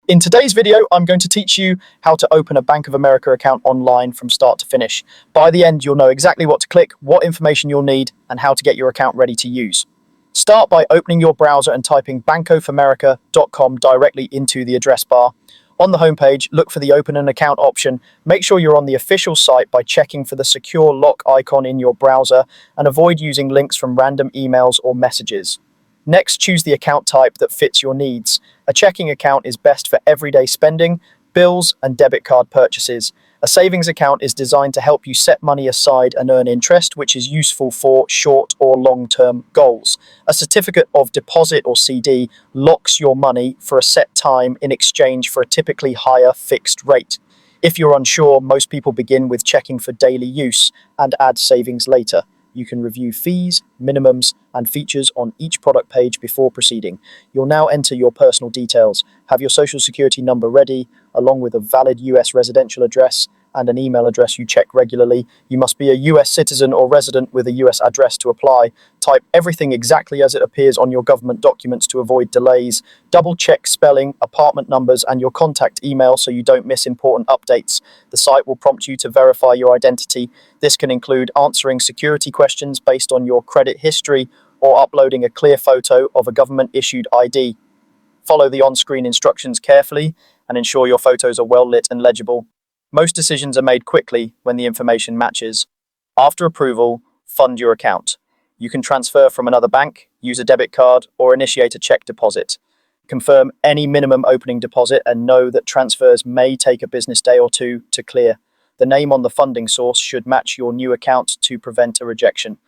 In today's video, I'm going to teach you how to open a Bank of America account online from start to finish. By the end, you'll know exactly what to click, what information you'll need, and how to get your account ready to use. Start by opening your browser and typing bankofamerica.com directly into the address bar. On the homepage, look for the Open an Account option. Make sure you're on the official site by checking for the secure lock icon in your browser, and avoid using links from random emails or messages. Next, choose the account type that fits your needs. A checking account is best for everyday spending, bills, and debit card purchases. A savings account is designed to help you set money aside and earn interest, which is useful for short or long-term goals. A certificate of deposit, or CD, locks your money for a set time in exchange for a typically higher fixed rate. If you're unsure, most people begin with checking for daily use and add savings later. You can review fees, minimums, and features on each product page before proceeding. You'll now enter your personal details. Have your social security number ready, along with a valid US residential address and an email address you check regularly. You must be a US citizen or resident with a US address to apply. Type everything exactly as it appears on your government documents to avoid delays. Double check spelling, apartment numbers, and your contact email so you don't miss important updates. The site will prompt you to verify your identity. This can include answering security questions based on your credit history or uploading a clear photo of a government-issued ID. Follow the on-screen instructions carefully and ensure your photos are well lit and legible. Most decisions are made quickly when the information matches. After approval, fund your account. You can transfer from another bank, use a debit card, or initiate a check deposit. Confirm any minimum opening deposit and know that transfers may take a business day or two to clear. The name on the funding source should match your new account to prevent a rejection.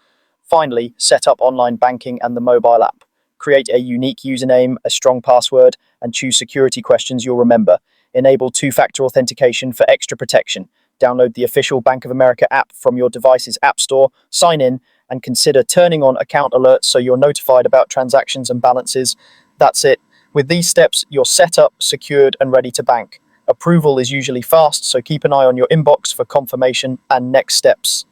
Finally, set up online banking and the mobile app. Create a unique username, a strong password, and choose security questions you'll remember. Enable two-factor authentication for extra protection. Download the official Bank of America app from your device's app store, sign in, and consider turning on account alerts so you're notified about transactions and balances. That's it. With these steps, you're set up, secured, and ready to bank. Approval is usually fast, so keep an eye on your inbox for confirmation and next steps.